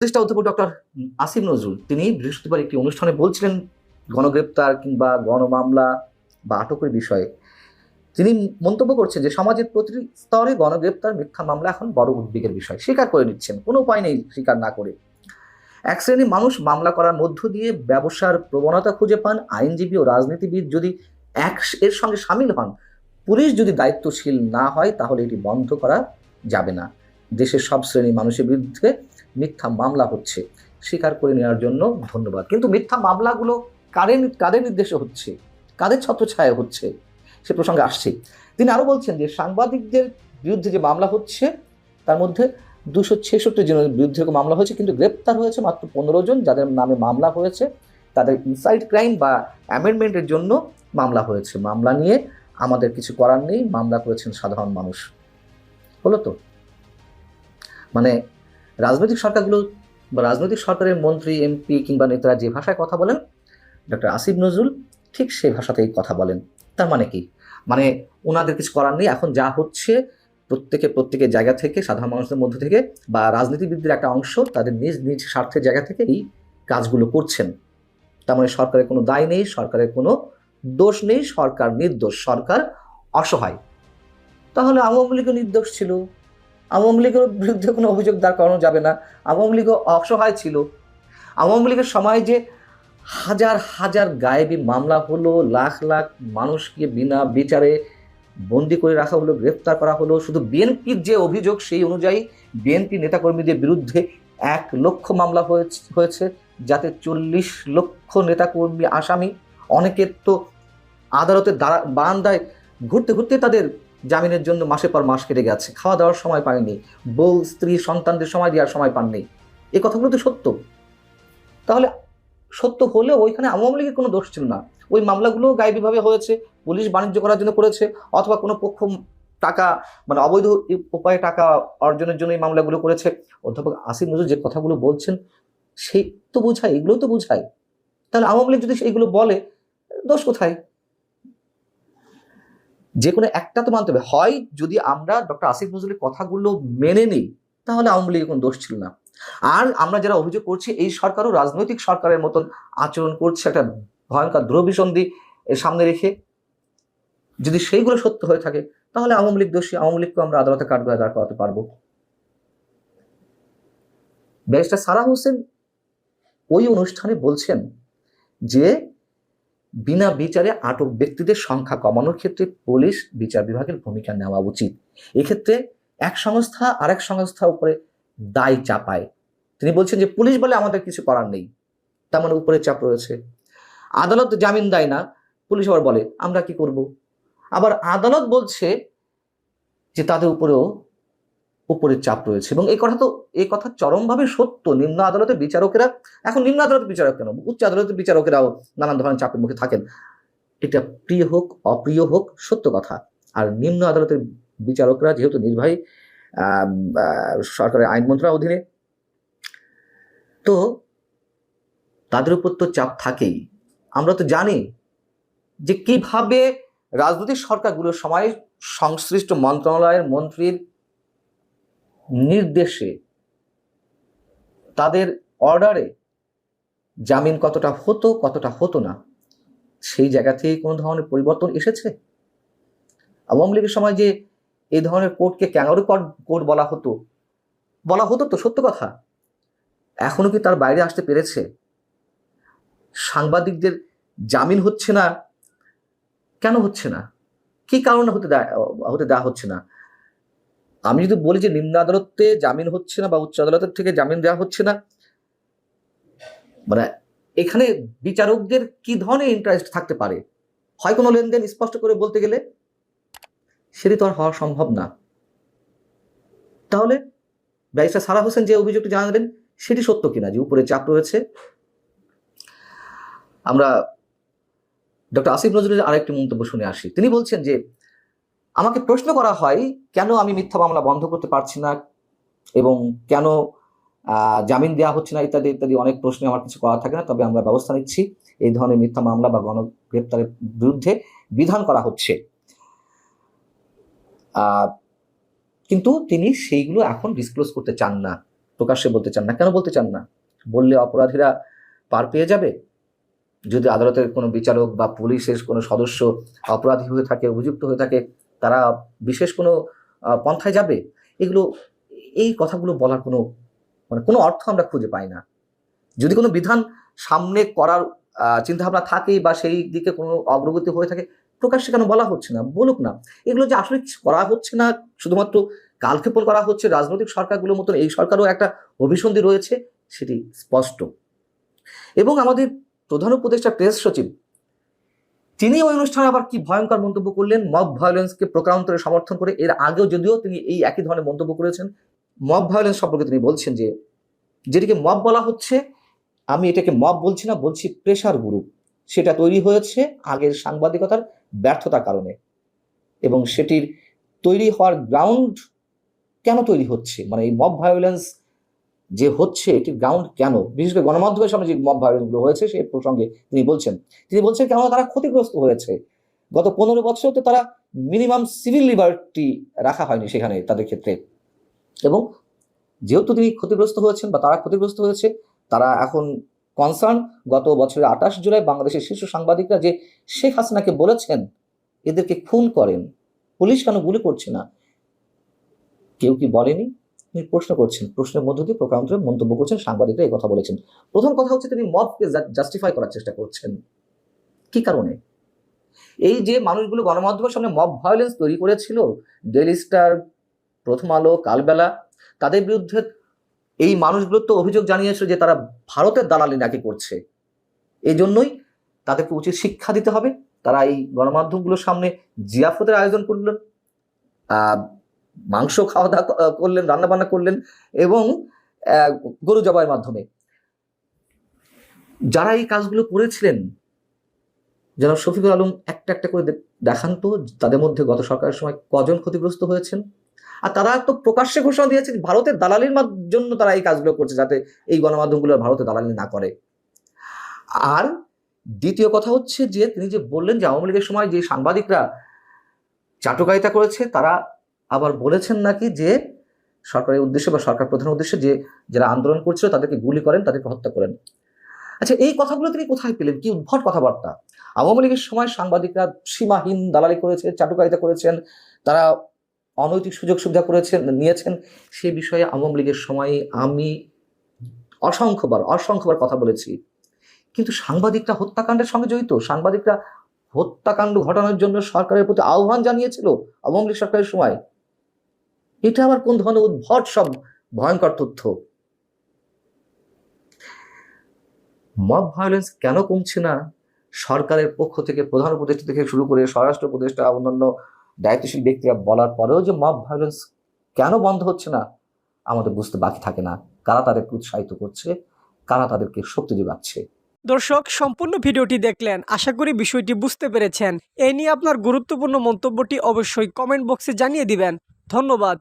উপদেষ্টা অধ্যাপক ডক্টর আসিফ নজরুল তিনি বৃহস্পতিবার একটি অনুষ্ঠানে বলছিলেন গণগ্রেপ্তার কিংবা গণমামলা বা আটকের বিষয়ে তিনি মন্তব্য করছেন যে সমাজের প্রতিটি স্তরে গণগ্রেপ্তার মিথ্যা মামলা এখন বড় উদ্বেগের বিষয়, স্বীকার করে নিচ্ছেন, কোনো উপায় নেই স্বীকার না করে। এক শ্রেণীর মানুষ মামলা করার মধ্য দিয়ে ব্যবসার প্রবণতা খুঁজে পান। আইনজীবী ও রাজনীতিবিদ যদি এর সঙ্গে সামিল হন, পুলিশ যদি দায়িত্বশীল না হয়, তাহলে এটি বন্ধ করা যাবে না। দেশের সব শ্রেণীর মানুষের বিরুদ্ধে মিথ্যা মামলা হচ্ছে, স্বীকার করে নেওয়ার জন্য ধন্যবাদ। কিন্তু মিথ্যা মামলাগুলো কাদের নির্দেশে হচ্ছে, কাদের ছত্রছায়ায় হচ্ছে, সে প্রসঙ্গে আসছে। তিনি আরো বলছেন যে সাংবাদিকদের বিরুদ্ধে যে মামলা হচ্ছে তার মধ্যে 266 জনের বিরুদ্ধে মামলা হয়েছে, কিন্তু গ্রেপ্তার হয়েছে মাত্র 15 জন। যাদের নামে মামলা হয়েছে তাদের ইনসাইড ক্রাইম বা অ্যামেন্ডমেন্টের জন্য মামলা হয়েছে। মামলা নিয়ে আমাদের কিছু করার নেই, মামলা করেছেন সাধারণ মানুষ। হলো তো, মানে রাজনৈতিক সরকারগুলো বা রাজনৈতিক সরকারের মন্ত্রী, এমপি কিংবা নেতারা যে ভাষায় কথা বলেন, ডক্টর আসিফ নজরুল ঠিক সেই ভাষাতেই কথা বলেন। তার মানে কি? মানে ওনাদের কিছু করার নেই, এখন যা হচ্ছে প্রত্যেকের জায়গা থেকে, সাধারণ মানুষদের মধ্যে থেকে বা রাজনীতিবিদদের একটা অংশ তাদের নিজ নিজ স্বার্থের জায়গা থেকে এই কাজগুলো করছেন। তার মানে সরকারের কোনো দায় নেই, সরকারের কোনো দোষ নেই, সরকার নির্দোষ, সরকার অসহায়। তাহলে আওয়ামী লীগও নির্দোষ ছিল, আওয়ামী লীগের বিরুদ্ধে কোনো অভিযোগ দাঁড় করানো যাবে না, আওয়ামী লীগও অসহায় ছিল। আওয়ামী লীগের সময় যে হাজার হাজার গায়েবী মামলা হলো, লাখ লাখ মানুষকে বিনা বিচারে বন্দি করে রাখা হলো, গ্রেফতার করা হলো। শুধু বিএনপির যে অভিযোগ সেই অনুযায়ী বিএনপি নেতাকর্মীদের বিরুদ্ধে 1 লক্ষ মামলা হয়েছে, যাতে 40 লক্ষ নেতাকর্মী আসামি। অনেকের তো আদালতের বারান্দায় ঘুরতে ঘুরতে তাদের জামিনের জন্য মাসের পর মাস কেটে গেছে, খাওয়া দাওয়ার সময় পায়নি, বউ স্ত্রী সন্তানদের সময় দেওয়ার সময় পাননি। এই কথাগুলো তো সত্য। তাহলে সত্য হলে ওইখানে আওয়ামী লীগের কোনো দোষ ছিল না। ওই মামলাগুলো গায়েবীভাবে হয়েছে, পুলিশ বাণিজ্য করার জন্য করেছে, অথবা কোনো পক্ষ টাকা মানে অবৈধ উপায়ে টাকা অর্জনের জন্য এই মামলাগুলো করেছে। অধ্যাপক আসিফ নজরুল যে কথাগুলো বলছেন সেই তো বোঝায়, এগুলো তো বোঝায়। তাহলে আওয়ামী লীগ যদি এইগুলো বলে, দোষ কোথায়? যে কোনো একটা তো মানতে হবে। হয় যদি আমরা ডক্টর আসিফ নজরুলের কথাগুলো মেনে নিই, তাহলে আওয়ামী লীগের কোনো দোষ ছিল না। আর আমরা যারা অভিযোগ করছি এই সরকারও রাজনৈতিক সরকারের মতন আচরণ করছে, একটা ভয়ঙ্কর ধ্রুবিসন্ধি সামনে রেখে, যদি সেইগুলো সত্য হয়ে থাকে তাহলে আওয়ামী লীগ দোষী, আওয়ামী লীগকে আমরা আদালতে কাঠগড়ায় দাঁড় করাতে পারবো। ব্যারিস্টার সারা হোসেন ওই অনুষ্ঠানে বলছেন যে বিনা বিচারে আটক ব্যক্তিদের সংখ্যা কমানোর ক্ষেত্রে পুলিশ বিচার বিভাগের ভূমিকা নেওয়া উচিত। এক্ষেত্রে এক সংস্থা আরেক সংস্থার উপরে দায় চাপায়। তিনি বলছেন যে পুলিশ বলে আমাদের কিছু করার নেই, তার মানে উপরে চাপ রয়েছে। আদালত জামিন দেয় না, পুলিশ আবার বলে আমরা কি করব। আবার আদালত বলছে যে তাদের উপরের চাপ রয়েছে। এবং এই কথা চরমভাবে সত্য। নিম্ন আদালতের বিচারকেরা, এখন নিম্ন আদালতের বিচারক কেন, উচ্চ আদালতের বিচারকেরাও নানান ধরনের চাপের মুখে থাকেন। এটা প্রিয় হোক অপ্রিয় হোক সত্য কথা। আর নিম্ন আদালতের বিচারকরা যেহেতু নির্বাহী সরকারের আইন মন্ত্রণালয়ের অধীনে, তো তাদের উপর তো চাপ থাকেই। আমরা তো জানি যে কিভাবে রাজনৈতিক সরকারগুলোর সময় সংশ্লিষ্ট মন্ত্রণালয়ের মন্ত্রীর নির্দেশে, তাদের অর্ডারে জামিন কতটা হতো না, সেই জায়গা থেকে কোনো ধরনের পরিবর্তন এসেছে? আওয়ামী লীগের সময় যে এই ধরনের কোর্টকে ক্যাঙ্গারু কোর্ট বলা হতো তো সত্য কথা। এখনো কি তার বাইরে আসতে পেরেছে? সাংবাদিকদের জামিন হচ্ছে না, কেন হচ্ছে না? কি কারণে হতে দেওয়া হচ্ছে না? আমি যদি বলি যে নিম্ন আদালতে জামিন হচ্ছে না বা উচ্চ আদালতের থেকে জামিন দেওয়া হচ্ছে না, মানে এখানে বিচারকদের কি ধরনের ইন্টারেস্ট থাকতে পারে? হয় কোনো লেনদেন, স্পষ্ট করে বলতে গেলে সেটি তো আর হওয়া সম্ভব না। তাহলে ব্যারিস্টার সারা হোসেন যে অভিযোগটি জানালেন সেটি সত্য কিনা যে উপরে চাপ রয়েছে? আমরা ডক্টর আসিফ নজরুলের আরেকটি মন্তব্য শুনে আসি। তিনি বলছেন যে আমাকে প্রশ্ন করা হয় কেন আমি মিথ্যা মামলা বন্ধ করতে পারছি না এবং কেন জামিন দেওয়া হচ্ছে না, ইত্যাদি ইত্যাদি অনেক প্রশ্নে আমার কিছু করা থাকে না। তবে আমরা ব্যবস্থা নিচ্ছি, এই ধরনের মিথ্যা মামলা বা গণগ্রেপ্তারের বিরুদ্ধে বিধান করা হচ্ছে। কিন্তু তিনি সেইগুলো এখন ডিসক্লোজ করতে চান না। প্রকাশ্যে বলতে চান না। কেন বলতে চান না? বললে অপরাধীরা পার পেয়ে যাবে? যদি আদালতের কোনো বিচারক বা পুলিশের কোনো সদস্য অপরাধী হয়ে থাকে, অভিযুক্ত হয়ে থাকে, তারা বিশেষ কোনো পন্থায় যাবে? এগুলো, এই কথাগুলো বলার কোনো অর্থ আমরা খুঁজে পাই না। যদি কোনো বিধান সামনে করার চিন্তাভাবনা থাকে বা সেই দিকে কোনো অগ্রগতি হয়ে থাকে, প্রকাশ্যে কেন বলা হচ্ছে না? বলুক না। এগুলো যে আসলে কিছু করা হচ্ছে না, শুধুমাত্র কালক্ষেপণ করা হচ্ছে, রাজনৈতিক সরকারগুলোর মতন এই সরকারও একটা অভিসন্ধি রয়েছে, সেটি স্পষ্ট। এবং আমাদের প্রধান উপদেষ্টা প্রেস সচিব, তিনি ওই অনুষ্ঠানে আবার কি ভয়ঙ্কর মন্তব্য করলেন, মব ভায়োলেন্সকে প্রকারান্তরে সমর্থন করে। এর আগেও যদিও তিনি এই একই ধরনের মন্তব্য করেছেন। মব ভায়োলেন্স সম্পর্কে তিনি বলছেন যে, যেটিকে মব বলা হচ্ছে, আমি এটাকে মব বলছি না, বলছি প্রেশার গ্রুপ। সেটা তৈরি হয়েছে আগের সাংবাদিকতার ব্যর্থতার কারণে, এবং সেটির তৈরি হওয়ার গ্রাউন্ড কেন তৈরি হচ্ছে, মানে এই মব ভায়োলেন্স যে হচ্ছে, এটির গ্রাউন্ড কেন, বিশেষ করে গণমাধ্যমের সামনে যে মব ভায়োলেন্সগুলো হয়েছে সেই প্রসঙ্গে তিনি বলছেন কেন তারা ক্ষতিগ্রস্ত হয়েছে। গত 15 বছর তো তারা মিনিমাম সিভিল লিবার্টি রাখা হয়নি সেখানে তাদের ক্ষেত্রে, এবং যেহেতু তিনি ক্ষতিগ্রস্ত হয়েছেন বা তারা ক্ষতিগ্রস্ত হয়েছে, তারা এখন কনসার্ন। গত বছরের 28 জুলাই বাংলাদেশের শীর্ষ সাংবাদিকরা যে শেখ হাসিনাকে বলেছেন এদেরকে খুন করেন, পুলিশ কেন গুলি করছে না, কেউ কি বলেনি? তিনি প্রশ্ন করছেন, প্রশ্নের মধ্য দিয়ে প্রকারান্তরে মন্তব্য করছেন, সাংবাদিকরা এই কথা বলেছেন। প্রথম কথা হচ্ছে, তিনি মবকে জাস্টিফাই করার চেষ্টা করছেন। কি কারণে? এই যে মানুষগুলো গণমাধ্যমের সামনে মব ভায়োলেন্স তৈরি করেছিল, ডেইলি স্টার, প্রথম আলো, কালবেলা, তাদের বিরুদ্ধে এই মানুষগুলো তো অভিযোগ জানিয়েছিল যে তারা ভারতের দালালি নাকি করছে। এই জন্যই তাদেরকে উচিত শিক্ষা দিতে হবে। তারা এই গণমাধ্যমগুলোর সামনে জিয়াফতের আয়োজন করলেন, মাংস খাওয়া দাওয়া করলেন, রান্নাবান্না করলেন, এবং গরু জবাইয়ের মাধ্যমে যারা এই কাজগুলো করেছিলেন, যেন শফিকুল আলম একটা একটা করে দেখান তো তাদের মধ্যে গত সরকারের সময় কজন ক্ষতিগ্রস্ত হয়েছেন। আর তারা তো প্রকাশ্যে ঘোষণা দিয়েছে ভারতের দালালির জন্য তারা এই কাজগুলো করছে, যাতে এই গণমাধ্যমগুলো ভারতের দালালি না করে। আর দ্বিতীয় কথা হচ্ছে যে, তিনি যে বললেন যে আওয়ামী লীগের সময় যে সাংবাদিকরা চাটুকারিতা করেছে, তারা আবার বলেছেন নাকি যে সরকারের উদ্দেশ্যে বা সরকার প্রধানের উদ্দেশ্যে যে যারা আন্দোলন করছিল তাদেরকে গুলি করেন, তাদেরকে হত্যা করেন। আচ্ছা, এই কথাগুলো তিনি কোথায় পেলেন? কি উদ্ভট কথাবার্তা! আওয়ামী লীগের সময় সাংবাদিকরা সীমাহীন দালালি করেছে, চাটুকারিতা করেছেন, তারা অনৈতিক সুযোগ সুবিধা নিয়েছেন। সে বিষয়ে আওয়ামী লীগের সময়ে আমি অসংখ্যবার কথা বলেছি। কিন্তু সাংবাদিকরা হত্যাকাণ্ডের সঙ্গে জড়িত, সাংবাদিকরা হত্যাকাণ্ড ঘটানোর জন্য সরকারের প্রতি আহ্বান জানিয়েছিল আওয়ামী লীগ সরকারের সময়। এটা আবার কোন ধরনের উদ্ভট সব ভয়ঙ্কর তথ্য! মব ভায়োলেন্স কেন কমছে না? সরকারের পক্ষ থেকে, প্রধান উপদেষ্টা থেকে শুরু করে স্বরাষ্ট্র উপদেষ্টা, অন্যান্য দায়িত্বশীল ব্যক্তিরা বলার পরেও যে মব ভায়োলেন্স কেন বন্ধ হচ্ছে না, আমাদের বুঝতে বাকি থাকে না। কারা তাদেরকে উৎসাহিত করছে, কারা তাদেরকে শক্তি যোগাচ্ছে। দর্শক, সম্পূর্ণ ভিডিওটি দেখলেন, আশা করি বিষয়টি বুঝতে পেরেছেন। এই নিয়ে আপনার গুরুত্বপূর্ণ মন্তব্যটি অবশ্যই কমেন্ট বক্সে জানিয়ে দিবেন। ধন্যবাদ।